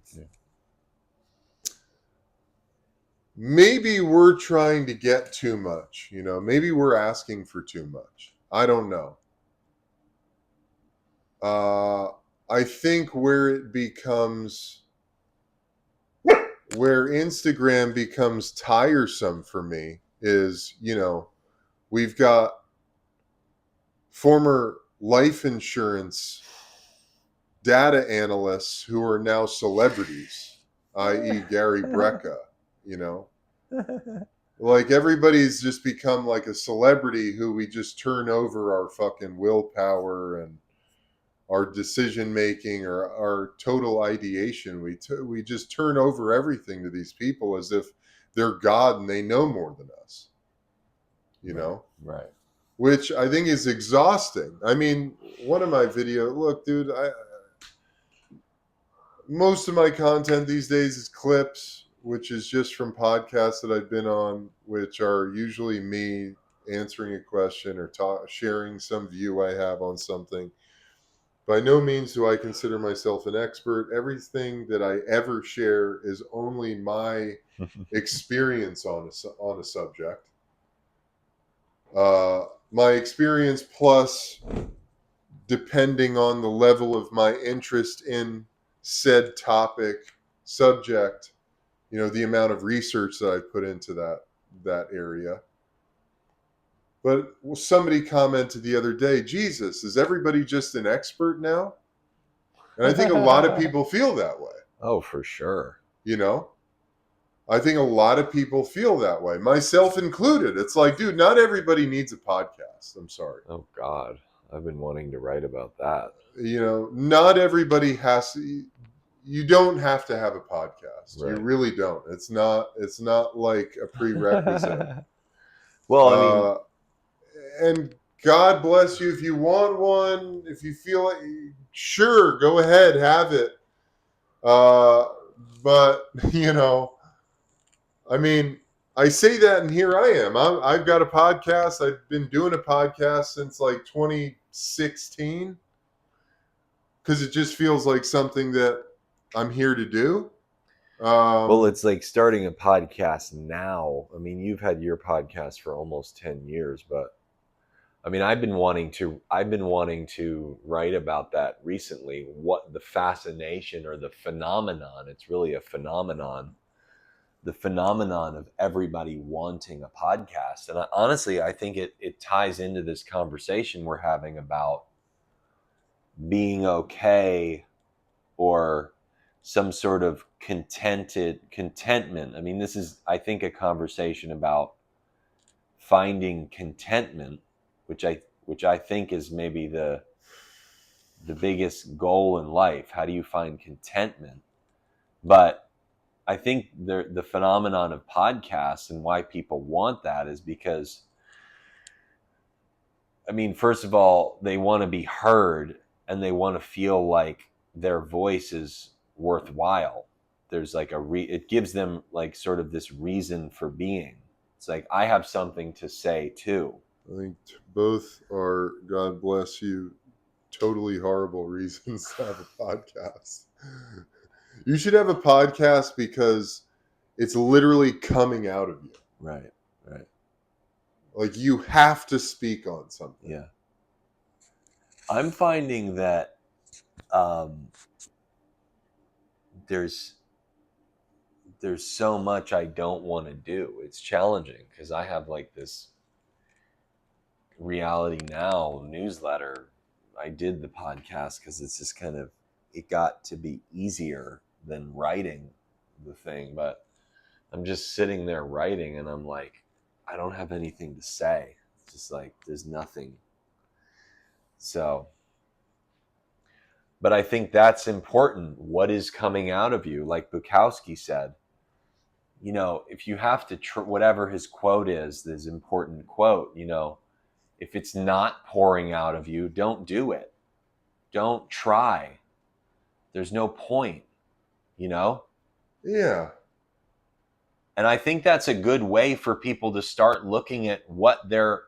maybe we're trying to get too much. Maybe we're asking for too much. I don't know. I think where Instagram becomes tiresome for me is, we've got former life insurance data analysts who are now celebrities, i.e. Gary Brecka, Like everybody's just become like a celebrity who we just turn over our fucking willpower and our decision making or our total ideation. We just turn over everything to these people as if they're God and they know more than us. Right. Which I think is exhausting. I mean, one of my videos, look, dude, most of my content these days is clips, which is just from podcasts that I've been on, which are usually me answering a question or sharing some view I have on something. By no means do I consider myself an expert. Everything that I ever share is only my experience on a subject. My experience plus, depending on the level of my interest in said topic, subject, the amount of research that I put into that area. But somebody commented the other day, Jesus, is everybody just an expert now? And I think a lot of people feel that way. Oh, for sure. I think a lot of people feel that way, myself included. It's like, dude, not everybody needs a podcast. I'm sorry. Oh, God. I've been wanting to write about that. Not everybody has to. You don't have to have a podcast. Right. You really don't. It's not like a prerequisite. Well, and God bless you if you want one. If you feel like, sure, go ahead, have it. But I mean, I say that, and here I am. I've got a podcast. I've been doing a podcast since like 2016 because it just feels like something that I'm here to do. Well, it's like starting a podcast now. I mean, you've had your podcast for almost 10 years, but I mean, I've been wanting to write about that recently. What the fascination or the phenomenon, it's really a phenomenon, the phenomenon of everybody wanting a podcast. And honestly, I think it ties into this conversation we're having about being okay or some sort of contentment. I mean, this is, I think, a conversation about finding contentment, which I think is maybe the biggest goal in life. How do you find contentment? But I think the phenomenon of podcasts and why people want that is because I mean, first of all, they want to be heard and they want to feel like their voice is worthwhile. There's like it gives them like sort of this reason for being. It's like, I have something to say too. I think both are, God bless you, totally horrible reasons to have a podcast. You should have a podcast because it's literally coming out of you. Right, right. Like you have to speak on something. Yeah. I'm finding that there's so much I don't want to do. It's challenging because I have like this Reality Now newsletter. I did the podcast because it's just kind of, it got to be easier than writing the thing. But I'm just sitting there writing and I'm like, I don't have anything to say. It's just like, there's nothing. So, but I think that's important. What is coming out of you? Like Bukowski said, you know, if you have to, whatever his quote is, this important quote, you know, if it's not pouring out of you, don't do it. Don't try. There's no point, you know? Yeah. And I think that's a good way for people to start looking at what their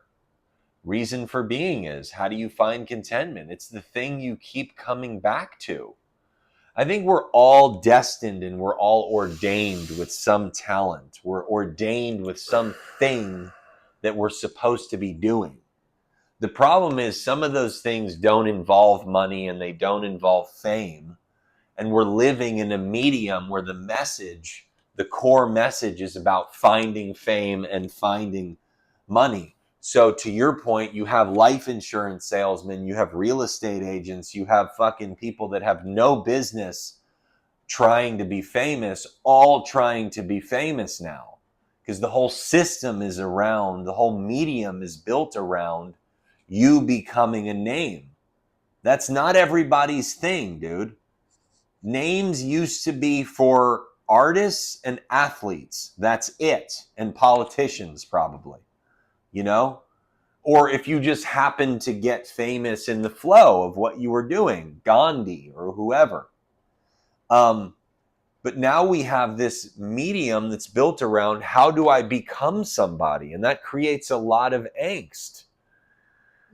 reason for being is. How do you find contentment? It's the thing you keep coming back to. I think we're all destined and we're all ordained with some talent. We're ordained with something that we're supposed to be doing. The problem is some of those things don't involve money and they don't involve fame. And we're living in a medium where the message, the core message, is about finding fame and finding money. So to your point, you have life insurance salesmen, you have real estate agents, you have fucking people that have no business trying to be famous, all trying to be famous now. Because the whole system is around, the whole medium is built around you becoming a name. That's not everybody's thing, dude. Names used to be for artists and athletes. That's it. And politicians, probably. You know? Or if you just happen to get famous in the flow of what you were doing, Gandhi or whoever. But now we have this medium that's built around how do I become somebody? And that creates a lot of angst.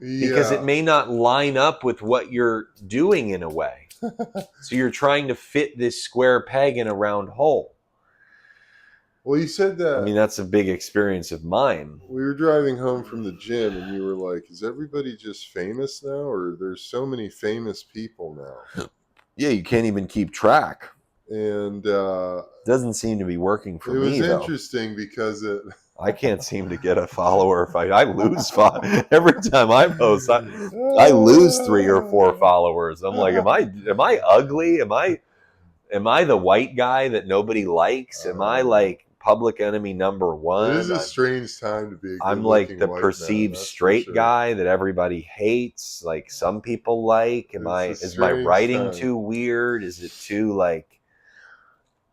Because it may not line up with what you're doing in a way. So you're trying to fit this square peg in a round hole. Well, you said that. I mean, that's a big experience of mine. We were driving home from the gym and you were like, is everybody just famous now? Or there's so many famous people now? Yeah, you can't even keep track. And doesn't seem to be working for me, though. It was interesting because I can't seem to get a follower. If I lose every time I post, I lose 3 or 4 followers. I'm like, am I ugly? Am I the white guy that nobody likes? Am I like public enemy number 1? It is a strange time to be. I'm like the perceived straight guy that everybody hates. Like some people like. Is my writing too weird? Is it too like?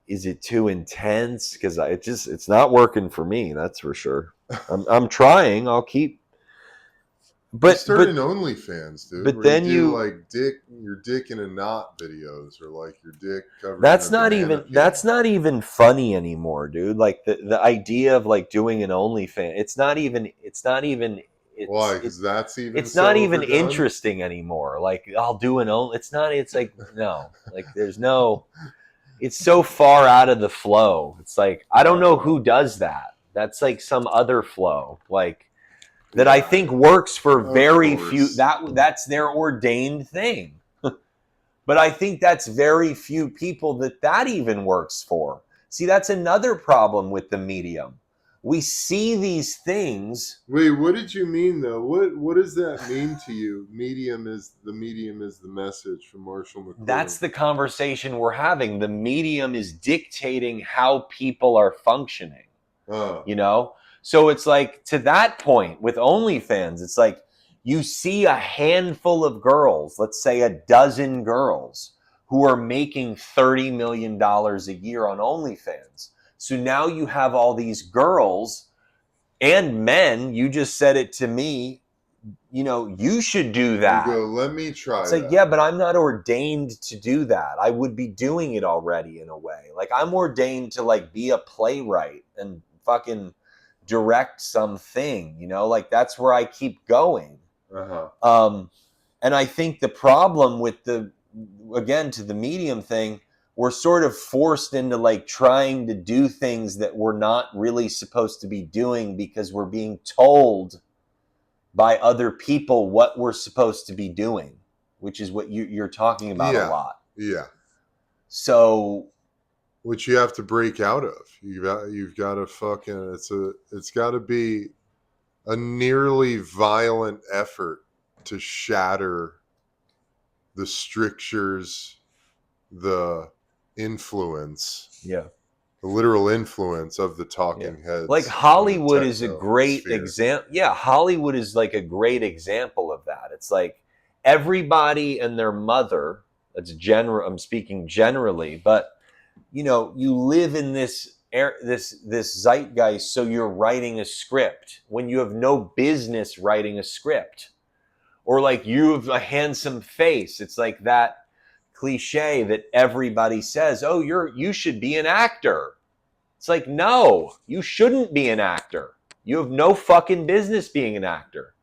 Is it too intense? Because it's not working for me. That's for sure. I'm trying. I'll keep. But starting OnlyFans, dude. But then you like your dick in a knot videos, or like your dick covered. That's not even funny anymore, dude. Like the idea of like doing an OnlyFans. It's not even. Why? Because that's even. It's not even interesting anymore. Like I'll do an Only. It's not. It's like no. Like there's no. It's so far out of the flow. It's like, I don't know who does that. That's like some other flow, like that I think works for very few. That's their ordained thing. But I think that's very few people that even works for. See, that's another problem with the medium. We see these things. Wait, what did you mean though? What does that mean to you? Medium is the message from Marshall McLuhan. That's the conversation we're having. The medium is dictating how people are functioning. You know? So it's like, to that point with OnlyFans, it's like you see a handful of girls, let's say a dozen girls, who are making $30 million a year on OnlyFans. So now you have all these girls and men, you just said it to me, you should do that. You go, let me try It's that. like, yeah, but I'm not ordained to do that. I would be doing it already in a way. Like, I'm ordained to like be a playwright and fucking direct something, like that's where I keep going. And I think the problem with to the medium thing, we're sort of forced into like trying to do things that we're not really supposed to be doing because we're being told by other people what we're supposed to be doing, which is what you're talking about a lot. Yeah. So, which you have to break out of. You've got to fucking. It's got to be a nearly violent effort to shatter the strictures, the influence, the literal influence of the talking heads. Like Hollywood is a great example. Yeah, Hollywood is like a great example of that. It's like everybody and their mother. That's general. I'm speaking generally, but you live in this zeitgeist, so you're writing a script when you have no business writing a script. Or like you have a handsome face. It's like that cliche that everybody says, oh, you should be an actor. It's like, no, you shouldn't be an actor. You have no fucking business being an actor.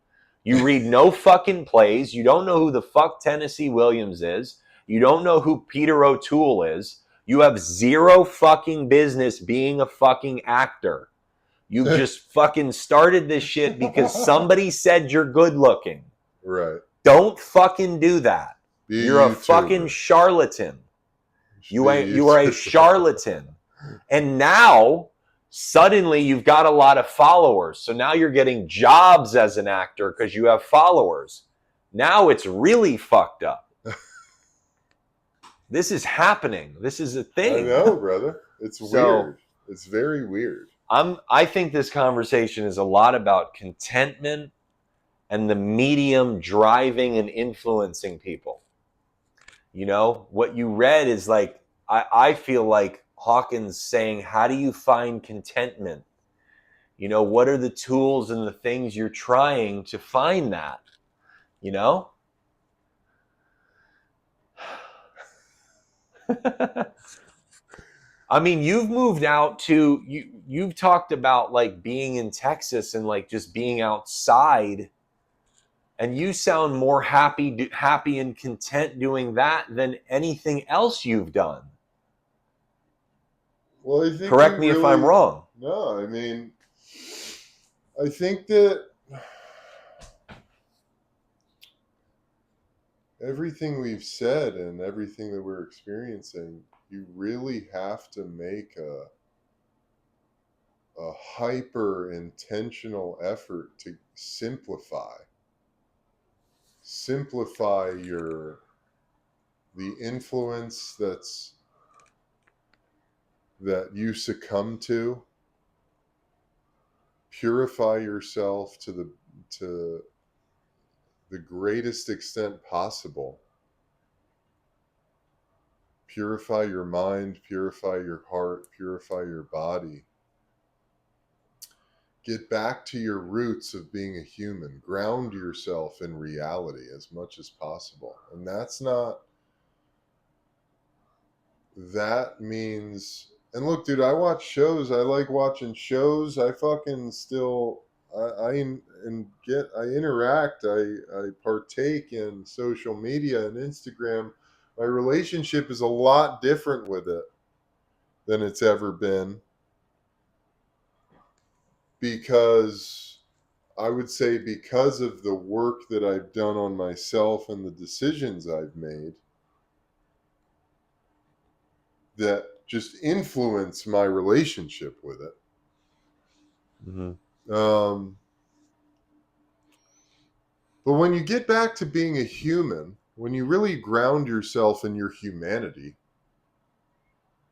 You read no fucking plays. You don't know who the fuck Tennessee Williams is. You don't know who Peter O'Toole is. You have zero fucking business being a fucking actor. You just fucking started this shit because somebody said you're good looking. Right. Don't fucking do that. You're a fucking charlatan. You are a charlatan. And now, suddenly, you've got a lot of followers. So now you're getting jobs as an actor because you have followers. Now it's really fucked up. This is happening. This is a thing. I know, brother. It's weird. It's very weird. I think this conversation is a lot about contentment and the medium driving and influencing people. What you read is like, I feel like Hawkins saying, how do you find contentment? What are the tools and the things you're trying to find that? I mean, you've moved out to, you've talked about like being in Texas and like just being outside, and you sound more happy and content doing that than anything else you've done. Well, I think correct me if I'm wrong. No, I mean, I think that everything we've said and everything that we're experiencing, you really have to make a hyper intentional effort to simplify the influence that you succumb to. Purify yourself to the greatest extent possible. Purify your mind, purify your heart, purify your body. Get back to your roots of being a human. Ground yourself in reality as much as possible. And that means, and look, dude, I watch shows. I like watching shows. I fucking still, I interact. I partake in social media and Instagram. My relationship is a lot different with it than it's ever been. Because I would say because of the work that I've done on myself and the decisions I've made that just influence my relationship with it. Mm-hmm. But when you get back to being a human, when you really ground yourself in your humanity,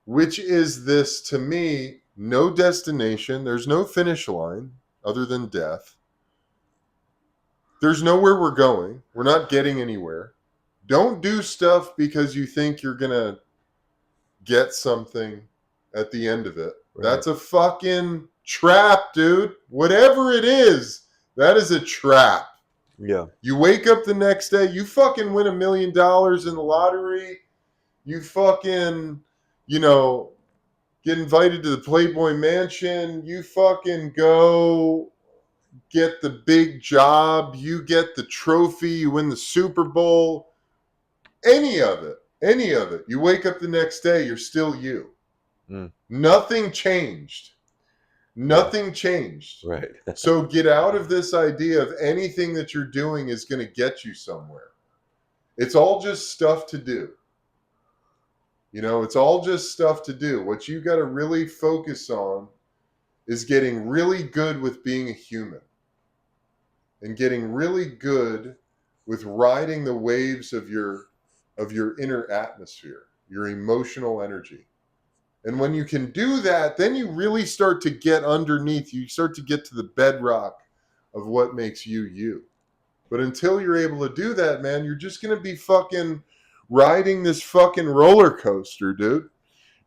which is this, to me, no destination, there's no finish line other than death. There's nowhere we're going. We're not getting anywhere. Don't do stuff because you think you're going to get something at the end of it. Right. That's a fucking trap, dude. Whatever it is, that is a trap. Yeah. You wake up the next day, you fucking win $1 million in the lottery. You fucking, get invited to the Playboy Mansion. You fucking go get the big job. You get the trophy. You win the Super Bowl. Any of it. You wake up the next day, you're still you. Mm. Nothing changed. Nothing changed. Right. So get out of this idea of anything that you're doing is going to get you somewhere. It's all just stuff to do. It's all just stuff to do. What you got to really focus on is getting really good with being a human and getting really good with riding the waves of your inner atmosphere, your emotional energy. And when you can do that, then you really start to get underneath. You start to get to the bedrock of what makes you you. But until you're able to do that, man, you're just going to be fucking riding this fucking roller coaster, dude.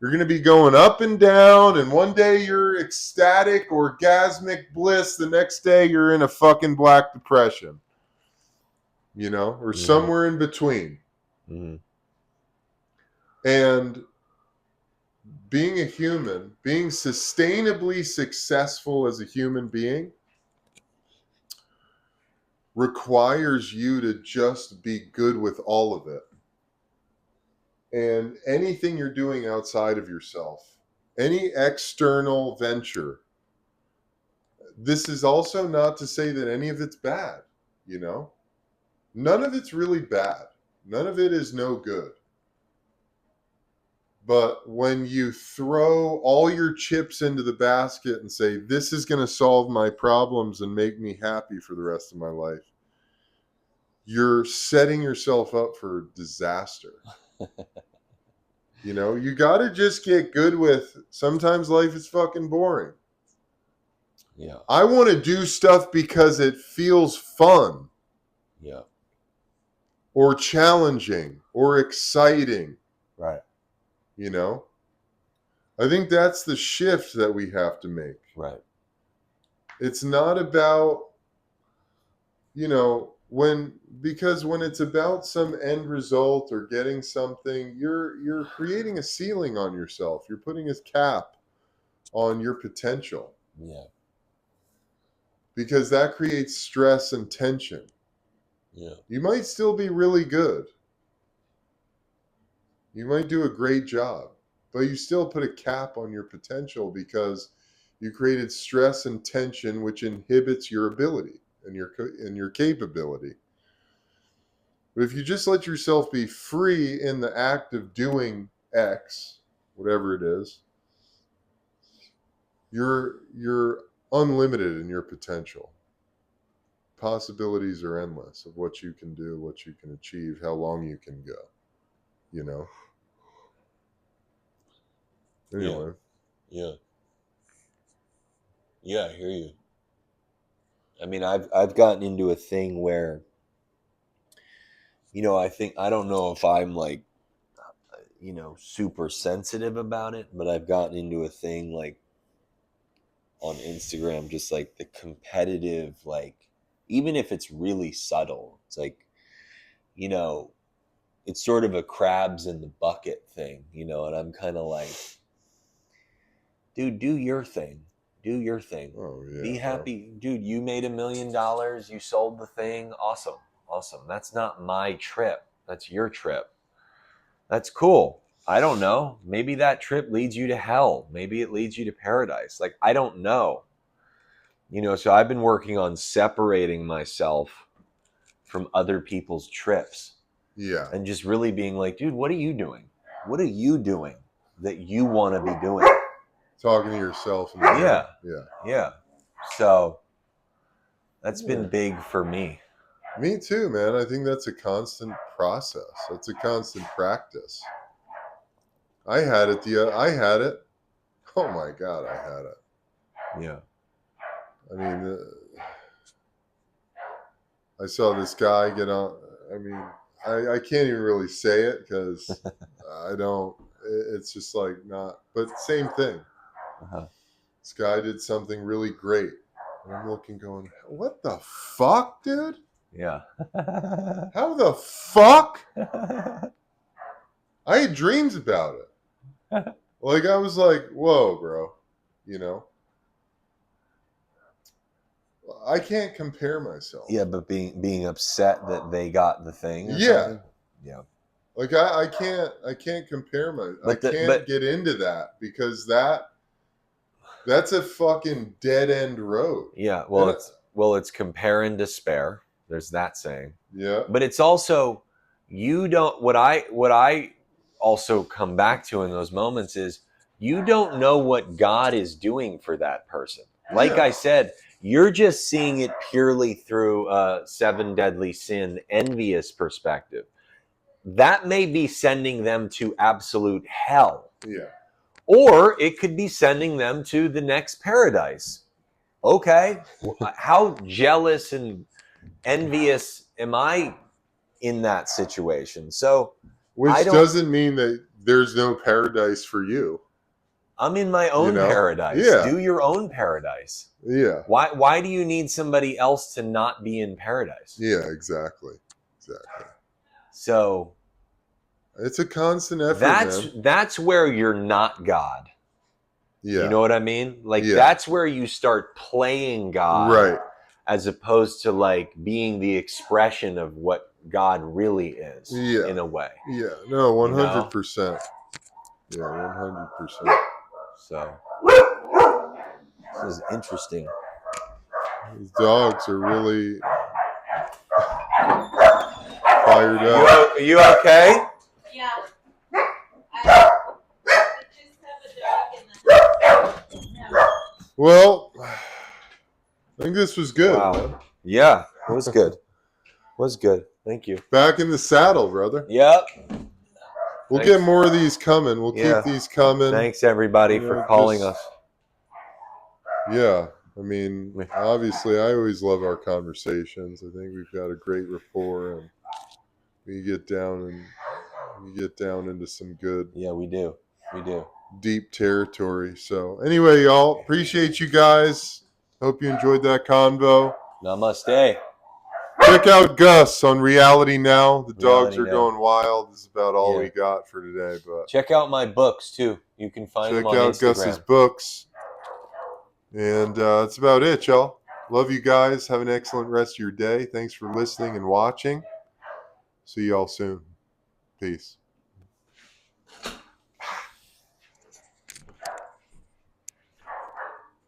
You're going to be going up and down, and one day you're ecstatic, orgasmic bliss. The next day you're in a fucking black depression, or somewhere in between. Mm-hmm. And being a human, being sustainably successful as a human being, requires you to just be good with all of it. And anything you're doing outside of yourself, any external venture, this is also not to say that any of it's bad, None of it's really bad. None of it is no good. But when you throw all your chips into the basket and say, this is going to solve my problems and make me happy for the rest of my life, you're setting yourself up for disaster. You got to just get good with, sometimes life is fucking boring. Yeah. I want to do stuff because it feels fun. Yeah. Or challenging or exciting. Right. I think that's the shift that we have to make. Right. It's not about, because when it's about some end result or getting something, you're creating a ceiling on yourself. You're putting a cap on your potential. Yeah. Because that creates stress and tension. Yeah. You might still be really good. You might do a great job, but you still put a cap on your potential because you created stress and tension, which inhibits your ability and your capability. But if you just let yourself be free in the act of doing X, whatever it is, you're unlimited in your potential. Possibilities are endless of what you can do, what you can achieve, how long you can go. Anyway. Yeah. Yeah, I hear you. I mean, I've gotten into a thing where, I don't know if I'm like, super sensitive about it, but I've gotten into a thing like on Instagram, just like the competitive, like, even if it's really subtle, it's like, it's sort of a crabs in the bucket thing, and I'm kind of like, dude, do your thing. Do your thing. Oh, yeah, Be happy. bro. Dude, you made $1 million. You sold the thing. Awesome. Awesome. That's not my trip. That's your trip. That's cool. I don't know. Maybe that trip leads you to hell. Maybe it leads you to paradise. Like, I don't know. So I've been working on separating myself from other people's trips. Yeah. And just really being like, dude, what are you doing? What are you doing that you want to be doing? Talking to yourself. Yeah. Yeah. Yeah. So that's been big for me. Me too, man. I think that's a constant process. That's a constant practice. I had it. Oh my God, I had it. Yeah. I mean, I saw this guy get on. I mean, I can't even really say it because I don't. It's just like not. But same thing. Uh-huh. This guy did something really great. And I'm looking, going, what the fuck, dude? Yeah. How the fuck? I had dreams about it. Like, I was like, whoa, bro. You know? I can't compare myself. Yeah, but being upset that they got the thing or Yeah. something? Yeah. Like, I can't compare I can't get into that because that's a fucking dead end road. Yeah, And it's compare and despair. There's that saying. yeah. But it's also you don't what I also come back to in those moments is you don't know what God is doing for that person. Like Yeah. I said, you're just seeing it purely through a seven deadly sin envious perspective. That may be sending them to absolute hell. Yeah. Or it could be sending them to the next paradise. Okay, how jealous and envious am I in that situation? So Which doesn't mean that there's no paradise for you. I'm in my You own know? paradise. Yeah. Do your own paradise. Yeah. Why do you need somebody else to not be in paradise? Yeah, exactly. Exactly. So It's a constant effort, man. that's where you're not God. Yeah. You know what I mean? Like Yeah. that's where you start playing God, Right. as opposed to like being the expression of what God really is. Yeah. In a way. Yeah. No, 100%. Yeah, 100%. So this is interesting. These dogs are really fired up. Are you okay? Yeah. I just have a dog in the house. Well, I think this was good. Wow. Man. Yeah, it was good. Was good. Thank you. Back in the saddle, brother. Yep. We'll Thanks. get more of these coming. We'll keep these coming. Thanks everybody for calling us. Yeah. I mean, obviously, I always love our conversations. I think we've got a great rapport, and we get down into some good. Yeah, we do. We do. Deep territory. So anyway, y'all, appreciate you guys. Hope you enjoyed that convo. Namaste. Check out Gus on Reality Now. The dogs Reality are Now. going wild. This is about all we got for today. But check out my books too. You can find them on Instagram. Check out Gus's books. And that's about it, y'all. Love you guys. Have an excellent rest of your day. Thanks for listening and watching. See y'all soon. Peace.